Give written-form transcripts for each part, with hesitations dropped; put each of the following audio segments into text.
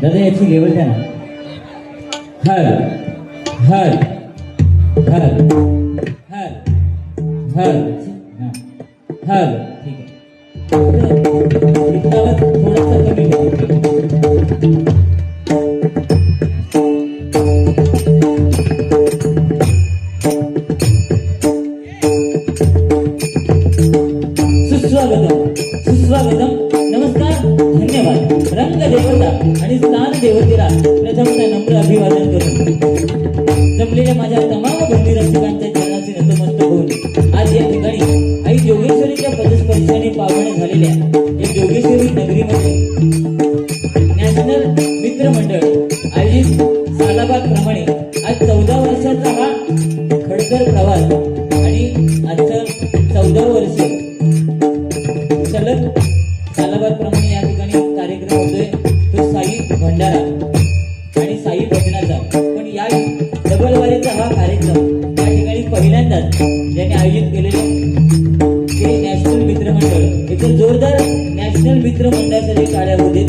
दादा याची लेवल द्या ना. हर हर हर हर हर हर ठीक आहे. थोडासा कमी अभिवादन करून जमलेल्या माझ्या तमाम भक्ती रसिकांच्या चरणाचे नतमस्तक होऊन आज या ठिकाणी आई जोगेश्वरीच्या पदस्पर्शाने पावन झालेल्या या जोगेश्वरी नगरीमध्ये नॅशनल मित्र मंडळ आयोजित सालाबाद प्रमाणे आज 14 वर्षाचा हा खडतर प्रवास आणि आजचं 14 वर्ष सलग सालाबाद प्रमाणे या ठिकाणी कार्यक्रम होतोय तो साई भंडारा आणि साई भजनाचा. पण या डबल वारीचा हा कार्यक्रम या ठिकाणी पहिल्यांदाच ज्यांनी आयोजित केलेले ते नॅशनल मित्रमंडळ इथे जोरदार नॅशनल मित्रमंडळासाठी टाळ्या होते.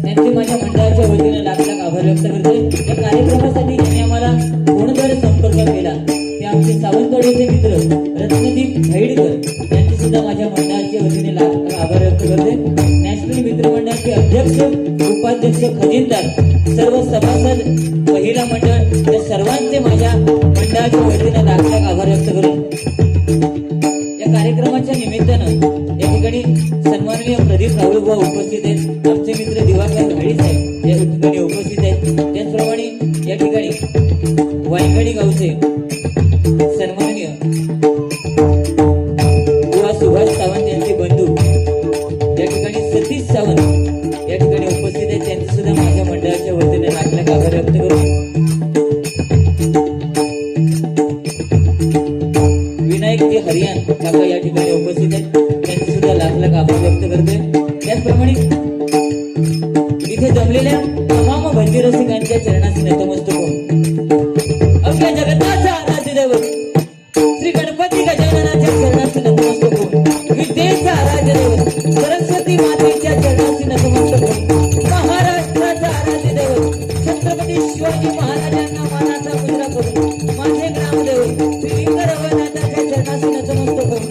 त्यांचे माझ्या मंडळाच्या वतीने लाख लाख आभार व्यक्त करते. या कार्यक्रमासाठी ज्यांनी आम्हाला फोनद्वारे संपर्क केला ते आमचे सावंतवाडीचे मित्र रत्नदीप भैडकर यांचे सुद्धा माझ्या मंडळाच्या वतीने लाख लाख आभार व्यक्त करते. नॅशनल मित्रमंडळाचे अध्यक्ष उपाध्यक्ष खजिनदार सर्व सभासद महिला मंडळ या सर्वांचे माझ्या मंडळाच्या वतीने लाख लाख आभार व्यक्त करून या कार्यक्रमाच्या निमित्तानं या ठिकाणी सन्माननीय प्रदीप राहुलबुवा उपस्थित आहेत. आमचे मित्र दिवाकर घाडी साहेब या ठिकाणी उपस्थित आहेत. त्याचप्रमाणे या ठिकाणी वायगडी गावचे सन्माननीय बुवा सुभाष सावंत यांचे बंधू या ठिकाणी सतीश सावंत या ठिकाणी उपस्थित आहेत. त्यांचे सुद्धा माझ्या मंडळाच्या वतीने लाख लाख आभार व्यक्त करू. विनायक जी हरियाण काका या ठिकाणी उपस्थित आहेत. त्यांचे सुद्धा लाख लाख आभार व्यक्त करतोय. त्याचप्रमाणे इथे जमलेल्या तमाम भक्ती रसिकांच्या चरणाचे नतमस्तक होऊन अवघ्या जगताचा आराध्य दैवत श्री गणपती गजाननाच्या चरणाचे नतमस्तक होऊन विद्येचा आराध्य दैवत सरस्वती मातेच्या चरणाचे नतमस्तक होऊन महाराष्ट्राचा आराध्य दैवत छत्रपती शिवाजी महाराजांना मानाचा मुजरा करून माझे ग्रामदैवत श्री लिंग रघुनाथाच्या चरणाचे नतमस्तक होऊन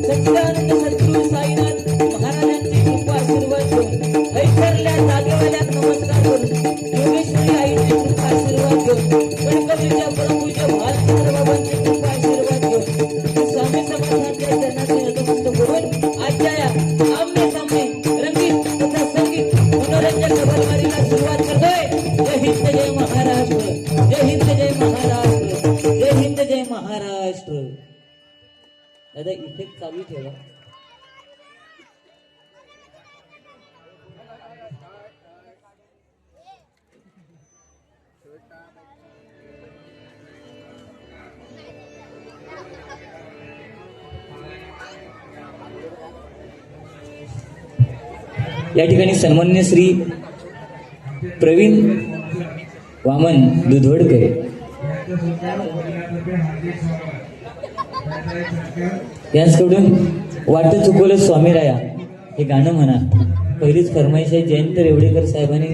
सच्चिदानंद सद्गुरू साईनाथ महाराजांची कृपा आशीर्वाद घेऊन ऐश्वर्या जागेवाल्या नमस्कार करून योगेश्वरी आईची कृपा आशीर्वाद घेऊन गणपतीच्या परमपूज्य भालचंद्र बाबांची कृपा आशीर्वाद घेऊन स्वामी समर्थांच्या चरणाचे नतमस्तक करून आजच्या या आमने सामने रंगीत तथा संगीत मनोरंजक डबलवारीला सुरुवात करतोय. जय हिंद जय महाराष्ट्र, जय हिंद जय महाराष्ट्र, जय हिंद जय महाराष्ट्र. दादा इफेक्ट चालू ठेवा. या ठिकाणी सन्माननीय श्री प्रवीण वामन दुधवडकर यांच्याकडून वाटत चुकवलं स्वामी राया हे गाणं म्हणा. पहिलीच फरमाईश आहे. जयंत रेवडेकर साहेबांनी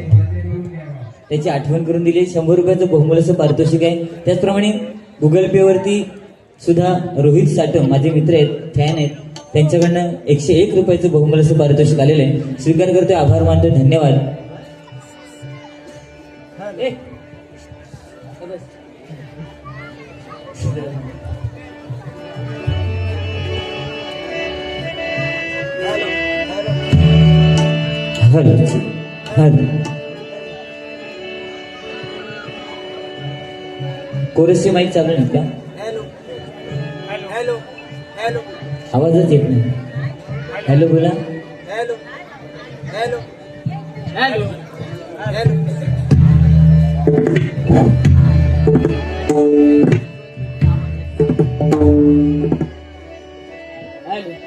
त्याची आठवण करून दिली. 100 रुपयाचं बहुमूल्य पारितोषिक आहे. त्याचप्रमाणे गुगल पे वरती सुद्धा रोहित साटम माझे मित्र आहेत, फॅन आहेत, त्यांच्याकडनं 101 रुपयाचं बहुमूल्य पारितोषिक आलेलं आहे. स्वीकार करते, आभार मानतो, धन्यवाद. कोरसची माईक चालू नाही का? आवाजच येत नाही. हॅलो बोला. Hello hello hello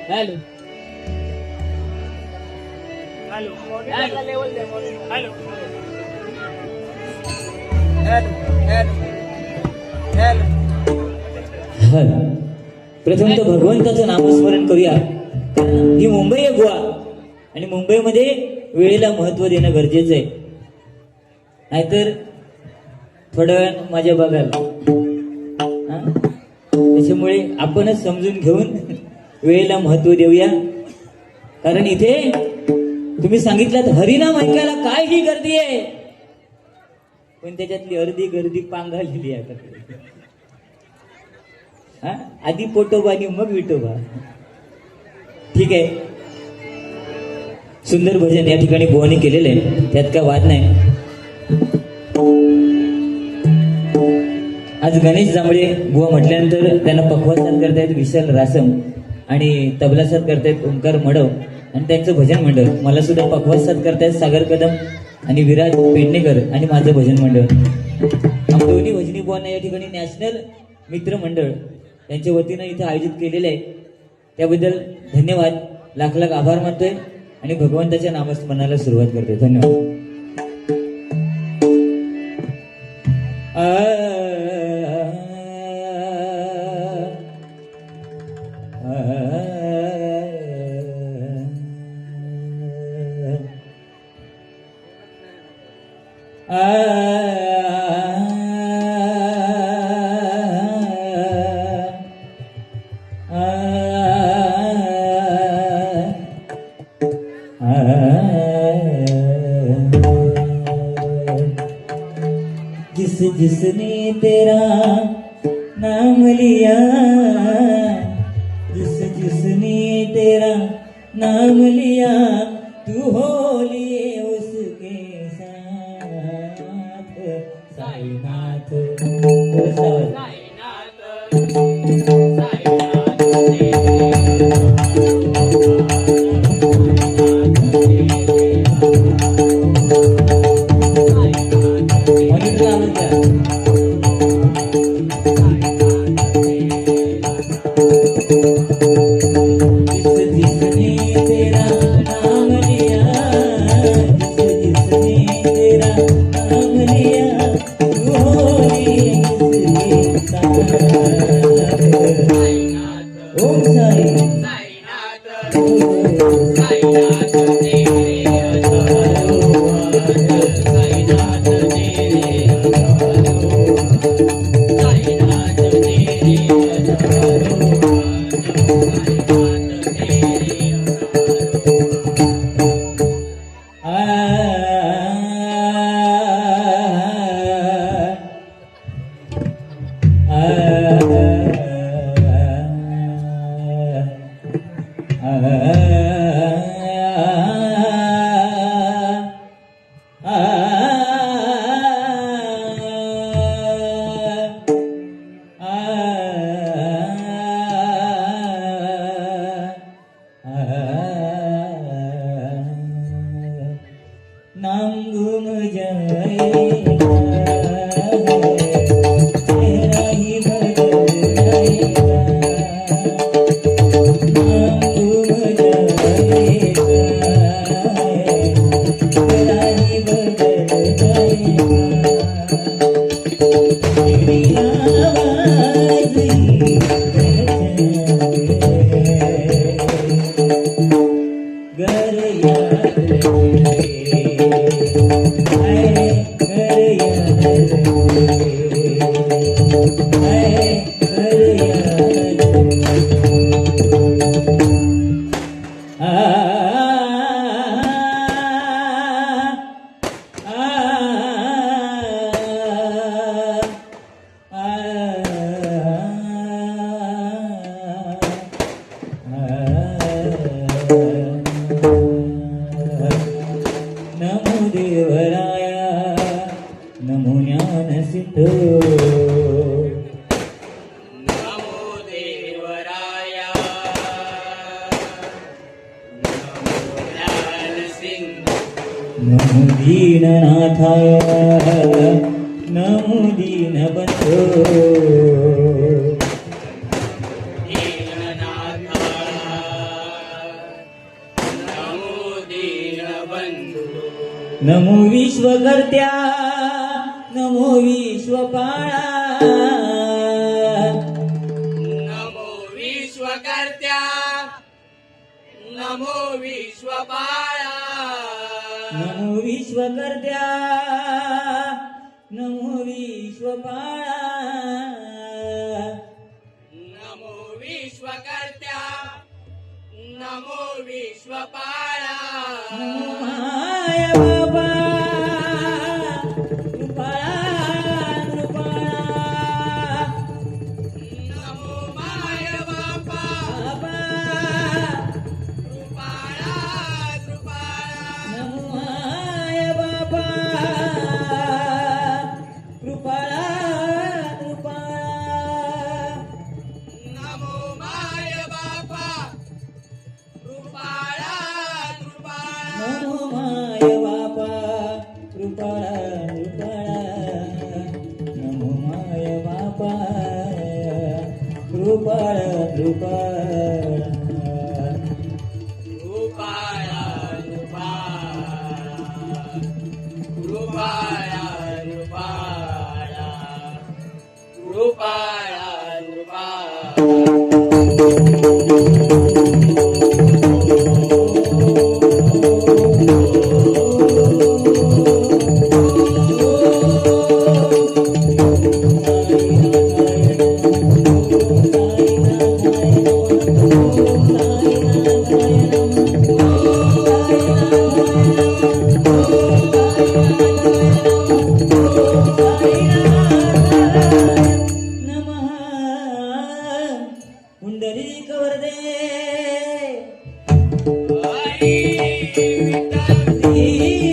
hello hello प्रथम तर भगवंताचं नामस्मरण करूया. ही मुंबई आहे गोवा आणि मुंबईमध्ये वेळेला महत्व देणं गरजेचं आहे. नाहीतर थोड्या वेळानं माझ्या बघाल. त्याच्यामुळे आपणच समजून घेऊन वेळेला महत्व देऊया. कारण इथे तुम्ही सांगितलं हरिनाम ऐकायला काय ही गर्दी आहे, पण त्याच्यातली अर्धी गर्दी पांघालेली आहे. आधी पोटोबा आणि मग विठोबा. ठीक आहे. सुंदर भजन या ठिकाणी बुवानी केलेलं आहे, त्यात काय वाद नाही. आज गणेश जांभळे बुवा म्हटल्यानंतर त्यांना पखवाज साथ करतायत विशाल रासम आणि तबला साथ करतायत ओंकार मडव आणि त्यांचं भजन मंडळ. मला सुद्धा पखवाज साथ करतायत सागर कदम आणि विराज पेडणेकर आणि माझं भजन मंडळ. आम्ही दोन्ही भजनी बुवांना या ठिकाणी नॅशनल मित्र मंडळ त्यांच्या वतीनं इथं आयोजित केलेलं आहे, त्याबद्दल धन्यवाद, लाख लाख आभार मानतोय आणि भगवंताच्या नामस्मरणाला सुरुवात करतोय. धन्यवाद. जिसने तेरा नाम लिया, जिसने तेरा नाम लिया, तू हो लिए उसके साथ. साईनाथ नाम गुम जाएगा, तेरा ही बदल जाएगा. नाम गुम जाएगा, तेरा ही बदल जाएगा. तेरी आवाज़ ही घर याद नमो देवराया, नमो ज्ञानसिद्धो. नमो देवराया, नमो ज्ञानसिंधो. नमो दीननाथाय, नमो दीनबंधो. दीननाथा, नमो दीनबंधो. नमो विश्वकर्त्या, नमो विश्वपाळा. नमो विश्वकर्त्या, नमो विश्वपाळा. नमो विश्वकर्त्या, नमो विश्वपाळा. नमो विश्वकर्त्या, नमो विश्वपाळा. नमो माया बाबा, कृपाळा कृपाळा. नमो माय बापा, बाबा कृपाळा कृपाळा. कृपाळा कृपाळा नमो माय बापा कृपाळा कृपाळा कृपाळा कृपाळा कृपाळा कृपाळा कृपाळा पुंडरीक वरदे हरी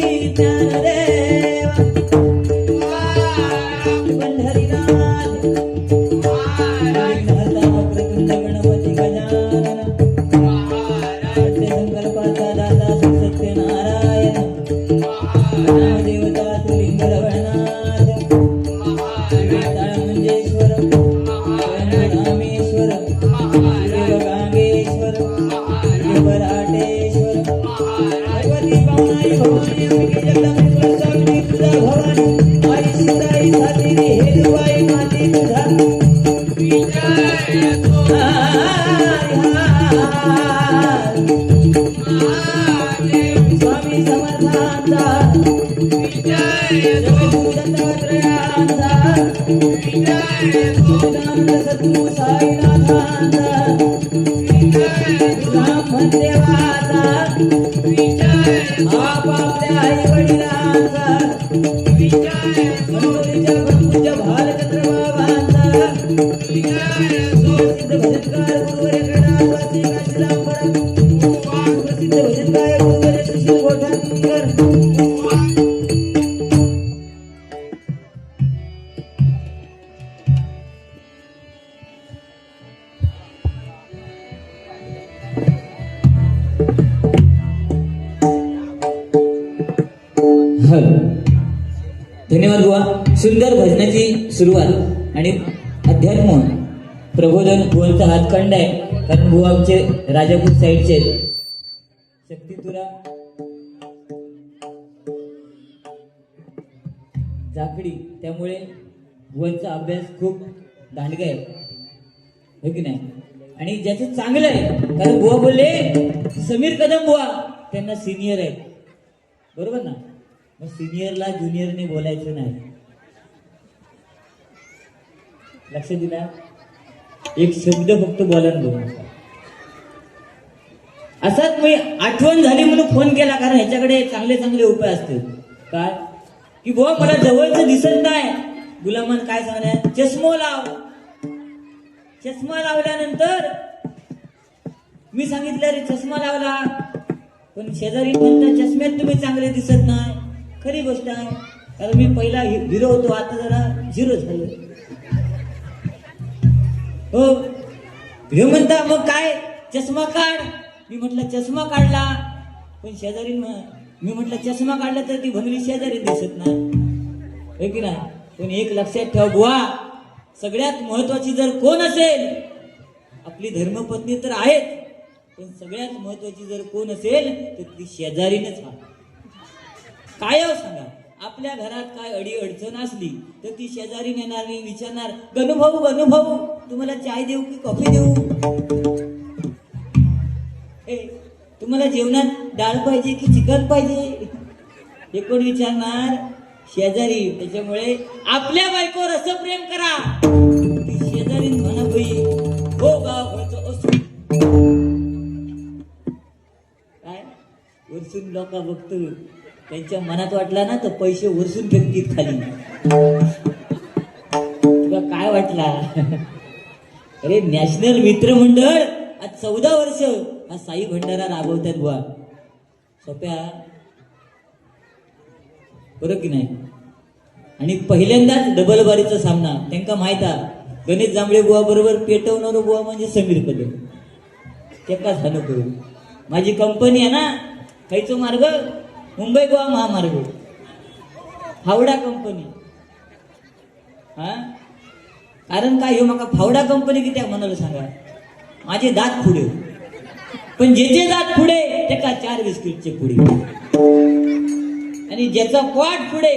विठ्ठल ज्ञानदेव पंढरीनाथ वक्रतुंड गणपती गजानन सत्यसंकल्पाचा दाता सत्यनारायण नामदेवता तुलिंग रवळनाथ मंजेश्वर रामेश्वर शिवगांगेश्वर शिवराटेश्वर भगवती पावनाई भवानी अंबिके जगदंबे स्वामिनी तुझा भवानी आई सीताई सातेरी हे दुबाई माती तुझा स्वामी समर्थांचा दत्तात्रयाचा सदानंद सद्गुरू साईनाथांचा ब्राह्मण देवाचा आपापल्या आई वडिलांचा मनोरीच्या भक्तीच्या भालचंद्र बाबांचा प्रसिद्ध भजनकार गुरुवर्य क्रीडावासी काशीरामपुरम प्रसिद्ध भजनकार गुरुवर्य सुशील कोठाणकर धन्यवाद बुवा. सुंदर भजनाची सुरुवात आणि अध्यात्म प्रबोधन बुवांचा हातखंड आहे, कारण बुवा आमचे राजापूर साईडचे आहेत. शक्तितुरा जाकडी, त्यामुळे बुवांचा अभ्यास खूप दांडगा आहे, हो की नाही? आणि ज्याचं चांगलं आहे, कारण बुवा बोलले समीर कदम बुवा त्यांना सिनियर आहेत, बरोबर ना? मग सिनियरला ज्युनियरने बोलायचं नाही, लक्ष दिला? एक शब्द फक्त बोलायला बघू. असाच मी आठवण झाली म्हणून फोन केला, कारण ह्याच्याकडे चांगले चांगले उपाय असतील. काय की बुवा मला जवळचं दिसत नाही, गुलामान काय सांगणार, चष्मा लाव. चष्मा लावल्यानंतर मी सांगितलं रे चष्मा लावला, पण शेजारी म्हणतात चष्म्यात तुम्ही चांगले दिसत नाही. खरी गोष्ट आहे, कारण मी पहिला हिरो होतो, आता जरा झिरो झालो. हो, हे म्हणता मग काय चष्मा काढ. मी म्हटलं चष्मा काढला, पण शेजारी मी म्हटलं चष्मा काढला तर ती भंगली शेजारी दिसत नाही, हो की नाही? पण एक लक्षात ठेव बुवा, सगळ्यात महत्वाची जर कोण असेल, आपली धर्मपत्नी तर आहेच, पण सगळ्यात महत्वाची जर कोण असेल तर ती शेजारीनच. काय हो सांगा, आपल्या घरात काय अडी अडचण असली तर ती शेजारी नेणार नाही, विचारणार गणूभाऊ तुम्हाला चाय देऊ की कॉफी देऊ, तुम्हाला जेवणात डाळ पाहिजे की चिकन पाहिजे, हे कोण विचारणार? शेजारी. त्याच्यामुळे आपल्या बायकोवर असं प्रेम करा की शेजारी म्हणा बाई हो गाव असो. काय वरसून लोक बघतो, त्यांच्या मनात वाटला ना तर पैसे वरसून फेकतील खाली. तुला काय वाटला? अरे नॅशनल मित्र मंडळ आज 14 वर्ष हा साई भंडारा राबवतात बुवा. सोप्या बरोबर की नाही? आणि पहिल्यांदाच डबल बारीचा सामना. त्यांना माहित आहे गणेश जांभळे बुवा बरोबर पेटवणार बुवा म्हणजे समीर कदम. त्याका झालं करू. माझी कंपनी आहे ना, खायचो मार्ग मुंबई गोवा महामार्ग. फावडा कंपनी. हा कारण काय हो माका फावडा कंपनी किती म्हणाल सांगा. माझे दात पुढे पण ज्याचे दात पुढे त्याका 4 बिस्किटचे पुढे आणि ज्याचा पोट पुढे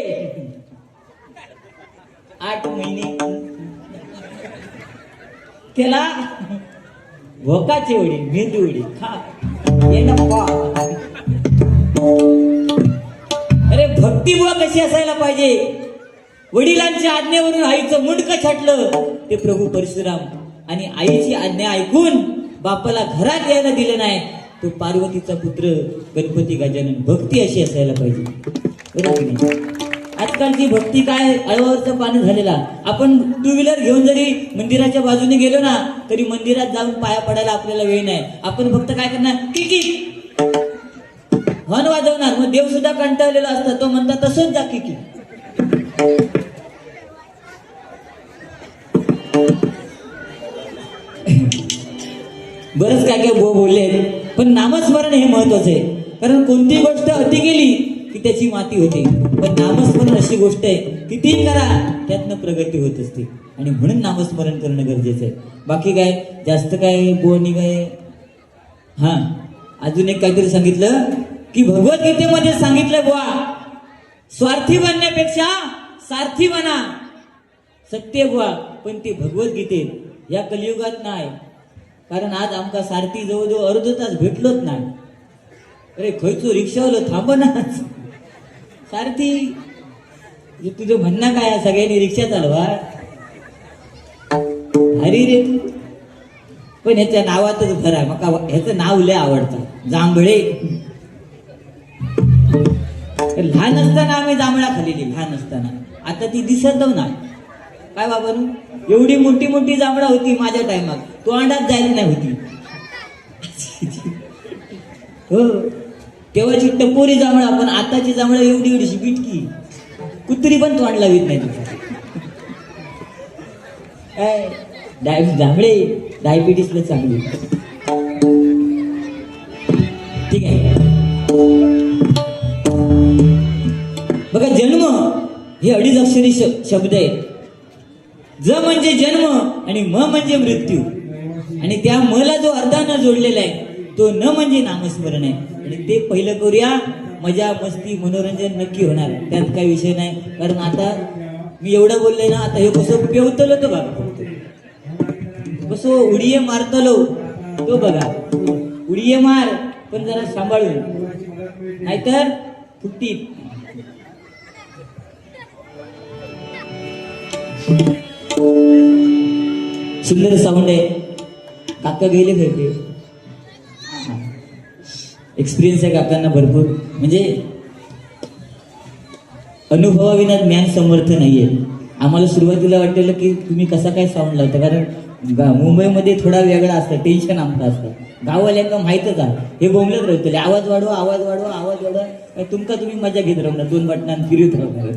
8 महिने त्याला भोकाचे वडी मेंदू वडी खा अरे भक्ती बुवा कशी असायला पाहिजे. वडिलांच्या आज्ञेवरून आईचं मुंडकं छाटलं ते प्रभू परशुराम आणि आईची आज्ञा ऐकून बापाला घरात यायला दिलं नाही तो पार्वतीचा पुत्र गणपती गजानन. भक्ती अशी असायला पाहिजे बरोबर की नाही. आजकालची भक्ती काय अळवावरचं पाणी झालेला. आपण 2 व्हीलर घेऊन जरी मंदिराच्या बाजूने गेलो ना तरी मंदिरात जाऊन पाया पडायला आपल्याला वेळ नाही. आपण फक्त काय करणार किकी हॉर्न वाजवणार. मग देव सुद्धा कंटाळलेला असता तो म्हणतात तसंच जा किकी. बरंच काय काय बोलले पण नामस्मरण हे महत्वाचं आहे. कारण कोणती गोष्ट अति केली की त्याची माती होते पण नामस्मरण अशी गोष्ट आहे कितीही करा त्यातनं प्रगती होत असते आणि म्हणून नामस्मरण करणं गरजेचं आहे. बाकी काय जास्त काय बोलणी काय. हा अजून एक काहीतरी सांगितलं की भगवद्गीतेमध्ये सांगितलं बुवा स्वार्थी बनण्यापेक्षा सारथी बना. सत्य बुवा पण ते भगवद्गीतेत या कलियुगात नाही. कारण आज आमका सारथी जवळजवळ अर्धा तास भेटलोच नाही. अरे खयचो रिक्षावाला थांब ना सारथी. तुझं म्हणणं काय सगळ्यांनी रिक्षा चालवा हरी रे तू. पण ह्याच्या नावातच खरं आहे मका ह्याचं नाव लय आवडतं जांभळे. लहान असताना आम्ही जांभळा खाल्लेली लहान असताना. आता ती दिसत नाही काय बाबा एवढी मोठी मोठी जांभळा होती माझ्या टायमात तो अंडात जायला नाही होती. हो तेव्हाची टपोरी जांभळा पण आताची जांभळा एवढी एवढीशी बिटकी कुत्री पण तोंड लावित नाही तुझा. जांभळे डायबिटीसला चांगली. ठीक आहे बघा जन्म हे 2.5 अक्षरी शब्द आहे. ज म्हणजे जन्म आणि म म्हणजे मृत्यू आणि त्या मला जो अर्धानं जोडलेला आहे तो न म्हणजे नामस्मरण आहे. आणि ते पहिलं करूया. मजा मस्ती मनोरंजन नक्की होणार त्यात काही विषय नाही. कारण आता मी एवढं बोललोय ना आता हे कसं पेवतलो तो बघा कसं उडिये मारतलो तो बघा. उडिये मार पण जरा सांभाळून नाहीतर फुट्टी. सुंदर साऊंड आहे. काका गेले फिरते एक्सपिरियन्स आहे काकांना भरपूर. म्हणजे अनुभवाविना ज्ञान समर्थ नाहीये. आम्हाला सुरुवातीला वाटलेलं की तुम्ही कसा काय साऊंड लावता कारण मुंबईमध्ये थोडा वेगळा असतं टेन्शन आमचं असतं. गावाला माहीतच आहे हे बोंबलत राहतले आवाज वाढवा आवाज वाढवा आवाज वाढवा काय तुमका तुम्ही मजा घेत राहणार 2 बटनांना फिरत राहणार.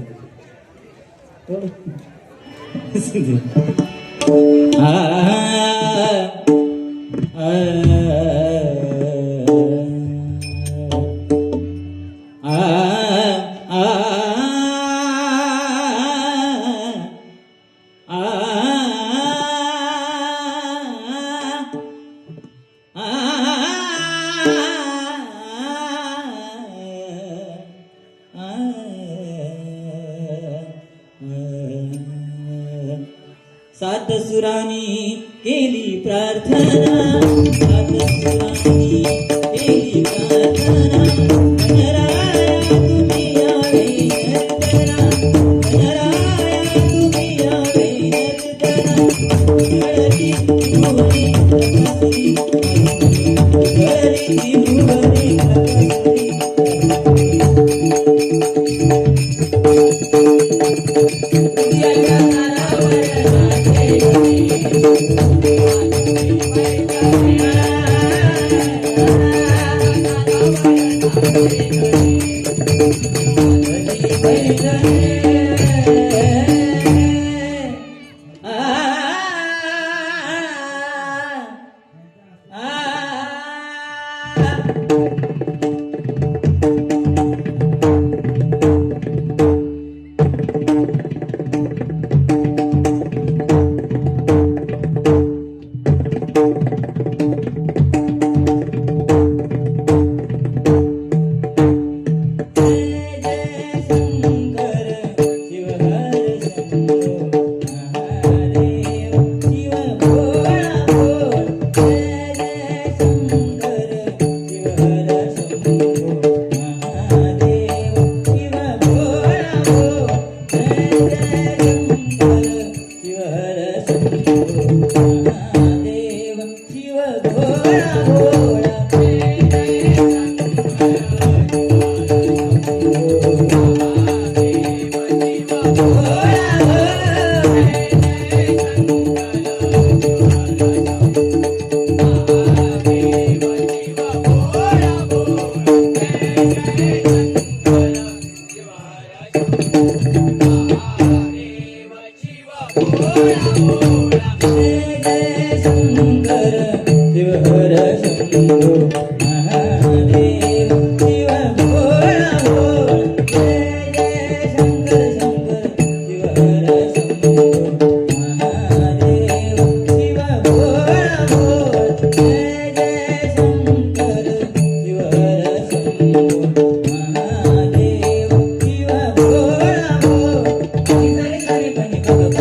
सात सुरानी केली प्रार्थना सात सुरानी केली प्रार्थना गणराया तुम्ही यावे नर्तना गणराया तुम्ही यावे नर्तना गळती भुवने प्रकाशरी गळती भुवने प्रकाशरी. महादेव शिव भोळा जय शंकर शिव हर शंभो महादेव शिव भोळा भोळा जय जय शंकर शंकर शिव हर शंभो महादेव शिव भोळा भोळा जय जय शंकर शिव हर शंभो महादेव शिव भोळा भोळा सारे पनि बघ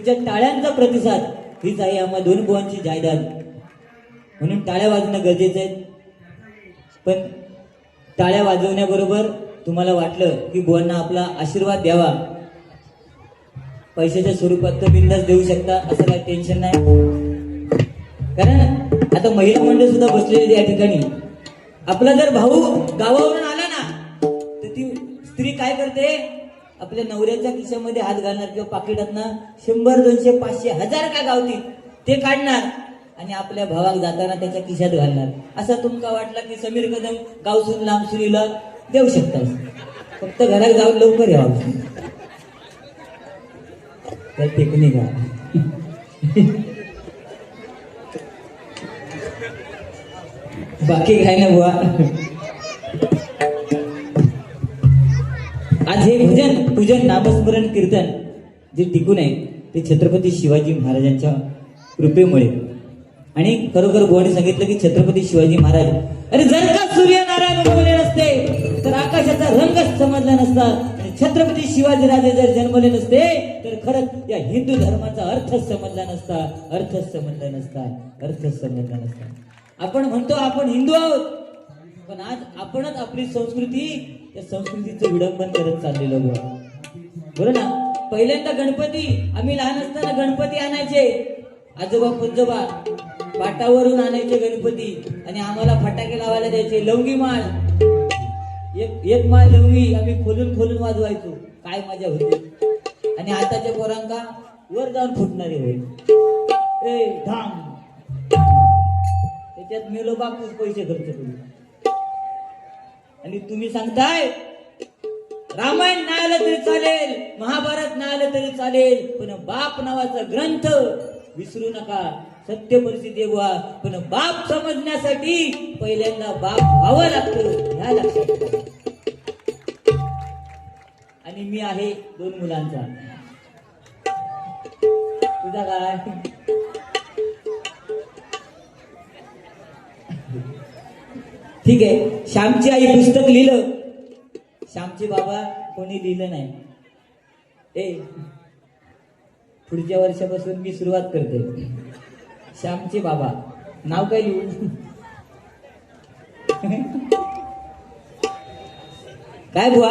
तुमच्या टाळ्यांचा प्रतिसाद हीच आहे आम्हा दोन बुवांची जायदाद. म्हणून टाळ्या वाजवणं गरजेचं आहे. पण टाळ्या वाजवण्याबरोबर तुम्हाला वाटलं की बुवांना आपला आशीर्वाद द्यावा, पैशाच्या स्वरूपात तर बिंदास देऊ शकता, असं काही टेन्शन नाही. कारण आता महिला मंडळ सुद्धा बसलेली या ठिकाणी. आपला जर भाऊ गावावरून आला ना तर ती स्त्री काय करते, आपल्या नवऱ्याच्या खिशामध्ये हात घालणार किंवा पाकिटातनं 100, 200, 500, 1000 का गावतील ते काढणार आणि आपल्या भावाक जाताना त्याच्या खिशात घालणार. असं तुमका वाटला की समीर कदम गावसून लांब सुनीला देऊ शकता, फक्त घरात जाऊन लवकर यावं. त्या टेक्निक आहे. बाकी काय ना बुवा. आज हे भजन पूजन नामस्मरण कीर्तन जे टिकून आहे ते छत्रपती शिवाजी महाराजांच्या कृपेमुळे. आणि खरोखर बुवाने सांगितलं की छत्रपती शिवाजी महाराज, अरे जर का सूर्यनारायण उगवले नसते तर आकाशाचा रंगच समजला नसता. छत्रपती शिवाजी राजे जर जन्मले नसते तर खरंच या हिंदू धर्माचा अर्थच समजला नसता, अर्थच समजला नसता, अर्थच समजला नसता. आपण म्हणतो आपण हिंदू आहोत, पण आज आपणच आपली संस्कृती, या संस्कृतीचं विडंबन करत चाललेलो बरोबर ना. पहिल्यांदा गणपती, आम्ही लहान असताना गणपती आणायचे, आजोबा पंजोबा पाटावरून आणायचे गणपती आणि आम्हाला फटाके लावायला द्यायचे. लवंगी माळ, एक माळ लवंगी आम्ही खोलून खोलून वाजवायचो, काय मजा होती. आणि आताच्या पोरांका वर जाऊन फुटणारे होईल, ए धाम, त्याच्यात मेलो बापूच पैसे खर्च करू. आणि तुम्ही सांगताय रामायण नाही आलं तरी चालेल, महाभारत नाही आलं तरी चालेल, पण बाप नावाचा ग्रंथ विसरू नका. सत्य परिस्थिती बुवा, पण बाप समजण्यासाठी पहिल्यांदा बाप व्हावं लागतं, ह्या लक्षात ठेवा. आणि मी आहे 2 मुलांचा. तुझा काय? ठीक आहे. श्यामची आई पुस्तक लिहिलं, श्यामचे बाबा कोणी लिहिलं नाही. पुढच्या वर्षापासून मी सुरुवात करते. श्यामचे बाबा नाव काय लिहू? काय बुवा,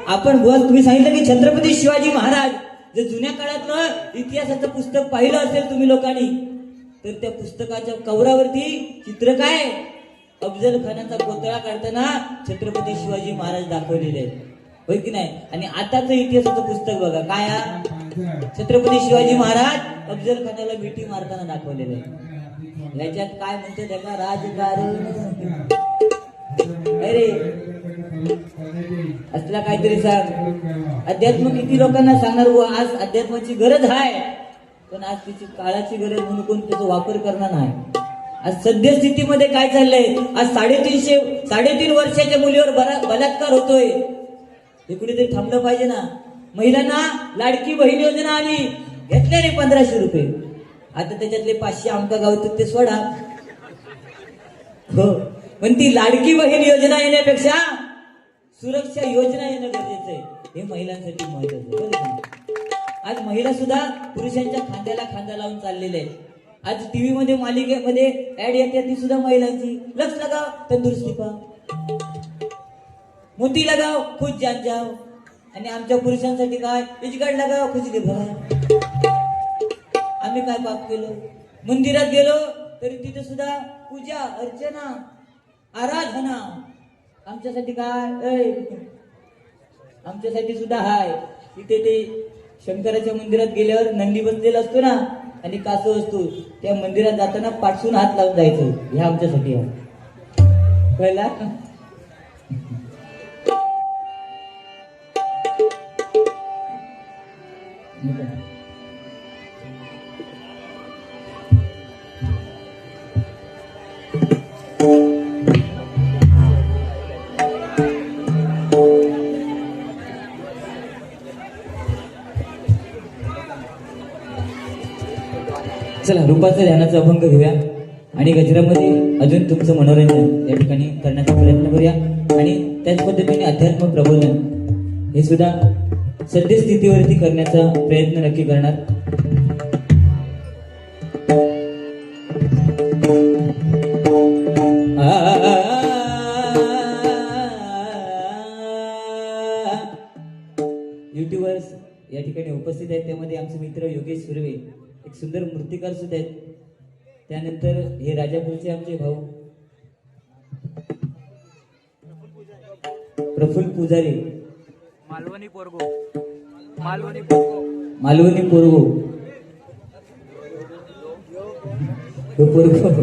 आपण बुवा तुम्ही सांगितलं की छत्रपती शिवाजी महाराज, जर जुन्या काळातलं इतिहासाचं पुस्तक पाहिलं असेल तुम्ही लोकांनी, तर त्या पुस्तकाच्या कवरावरती चित्र काय, अफजल खानाचा पुतळा काढताना छत्रपती शिवाजी महाराज दाखवलेले आहेत, होय की नाही. आणि आताचं इतिहासाचं पुस्तक बघा काय, छत्रपती शिवाजी महाराज अफजल खानाला मिठी मारताना दाखवलेले आहे. याच्यात काय म्हणतो त्याला, राजकारण, अरे असला काहीतरी सांग. अध्यात्म किती लोकांना सांगणार बुवा. आज अध्यात्माची गरज आहे, पण आज तिची काळाची गरज म्हणून कोण त्याचा वापर करणार नाही. आज सद्यस्थितीमध्ये काय चाललंय, आज 3.5 वर्षाच्या मुलीवर बलात्कार होतोय. हे कुठेतरी थांबलं पाहिजे ना. महिलांना लाडकी बहीण योजना आली, घेतले रे 1500 रुपये. आता त्याच्यातले 500 आमका गावतात ते सोडा, हो, पण ती लाडकी बहीण योजना येण्यापेक्षा सुरक्षा योजना येणं गरजेचं आहे. हे महिलांसाठी महत्वाचं आहे. आज महिला सुद्धा पुरुषांच्या खांद्याला खांदा लावून चाललेले आहेत. आज टीव्ही मध्ये मालिकेमध्ये ऍड येते, ती सुद्धा महिलांची. लक्ष लगाव तंदुरुस्ती पा, मोती लगाव खुश जान जाओ. आणि आमच्या पुरुषांसाठी काय, इजगाड लगाव खुश दे भला. आम्ही काय पाप केलं, मंदिरात गेलो तरी तिथे सुद्धा पूजा अर्चना आराधना. आमच्यासाठी काय, आमच्यासाठी सुद्धा हाय. तिथे ते शंकराच्या मंदिरात गेल्यावर नंदी बसलेला असतो ना आणि कासव असतो, त्या मंदिरात जाताना पाठसून हात लावून जायचं. हे आमच्यासाठी आहे, कळला. चला रूपाचं ध्यानाचा अभंग घेऊया आणि गजरामध्ये अजून तुमचं मनोरंजन या ठिकाणी करण्याचा प्रयत्न करूया. आणि त्याच पद्धतीने अध्यात्म प्रबोधन हे सुद्धा सद्यस्थितीवरती करण्याचा प्रयत्न नक्की करणार. एक सुंदर मूर्तिकार सुद्धा आहेत. त्यानंतर हे राजापूरचे आमचे भाऊ प्रफुल्ल पुजारी, मालवणी पोरगो, मालवणी पोरगो, मालवणी पोरगो, तो पोरगो.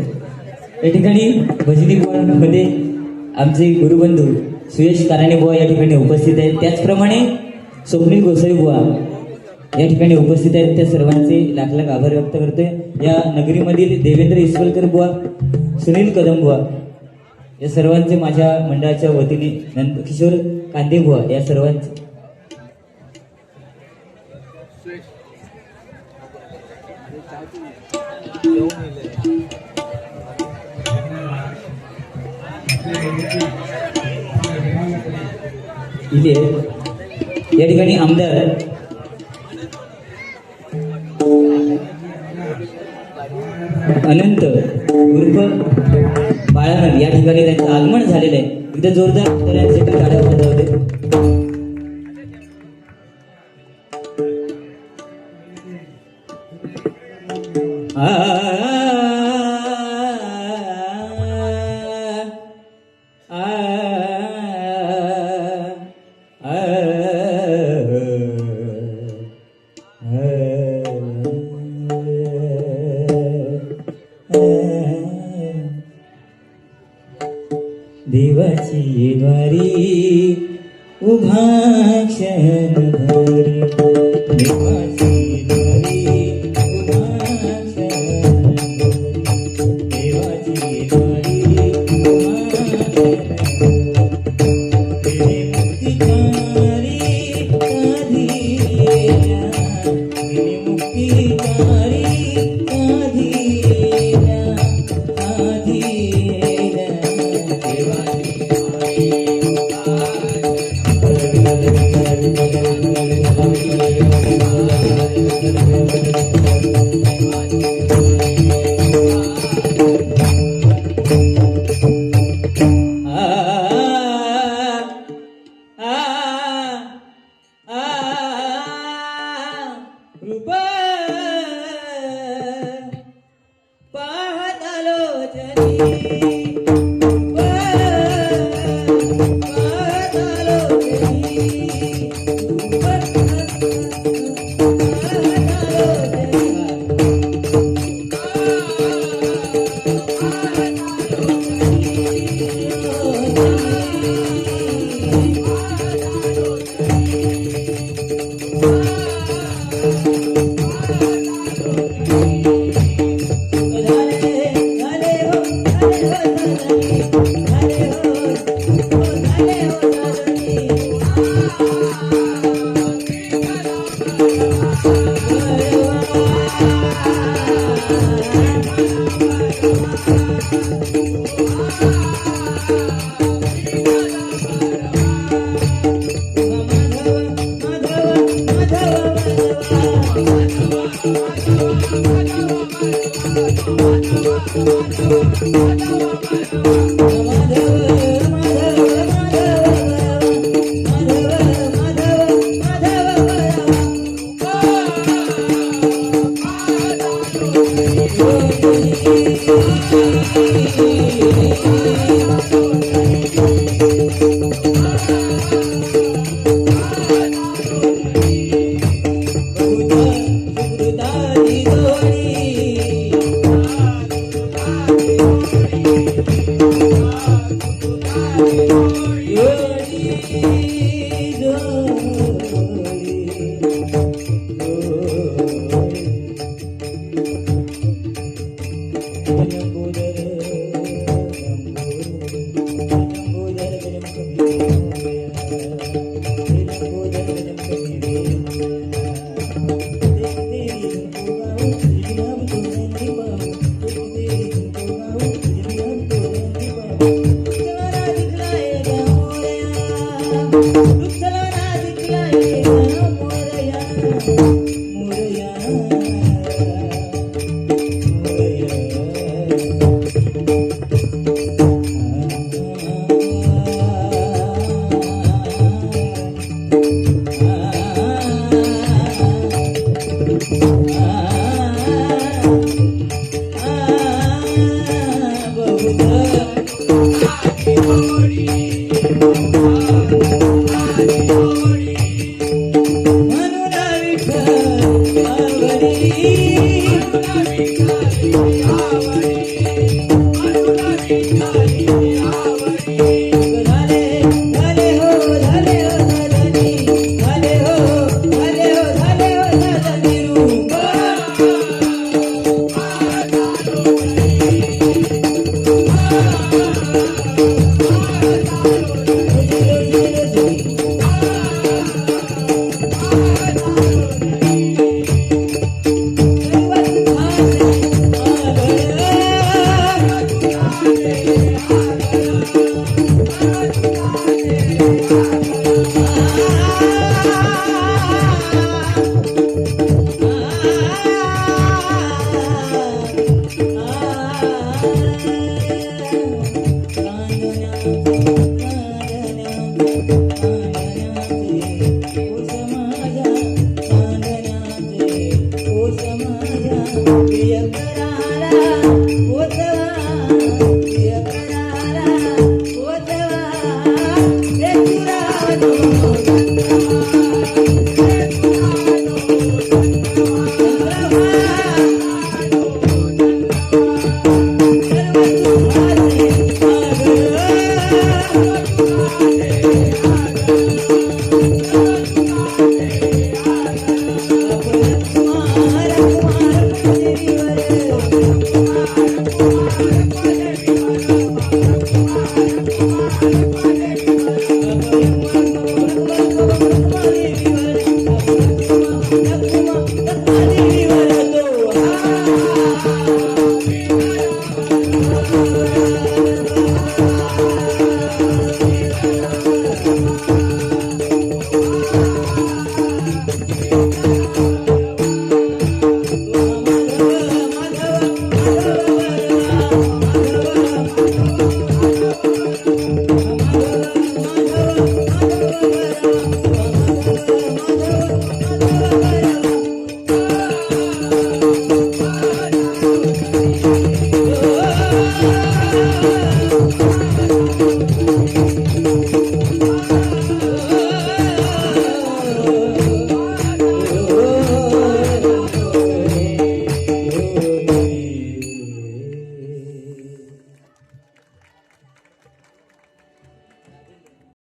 या ठिकाणी भजनी मध्ये आमचे गुरुबंधू सुयश काराणे बुवा या ठिकाणी उपस्थित आहेत. त्याचप्रमाणे स्वप्नील गोसाई बुवा या ठिकाणी उपस्थित आहेत. त्या सर्वांचे लाख लाख आभार व्यक्त करतोय. या नगरीमधील देवेंद्र इसवलकर बुवा, सुनील कदम बुवा या सर्वांचे माझ्या मंडळाच्या वतीने, नंदकिशोर कांदे बुवा या सर्वांचे इथे या ठिकाणी आमदार अनंत उर्फ बाळानंद या ठिकाणी त्यांचं आगमन झालेलं आहे. एकदा जोरदार त्यांच्यासाठी टाळ्या वाजवते. देवाची द्वारी उभा क्षणभरी, देवाची द्वारी उभा क्षणभरी, देवाची द्वारी उभा क्षणभरी, तेरे मुक्तिकारी कधी येण्या, तेरे मुक्तिकारी कधी येण्या, कधी येण्या.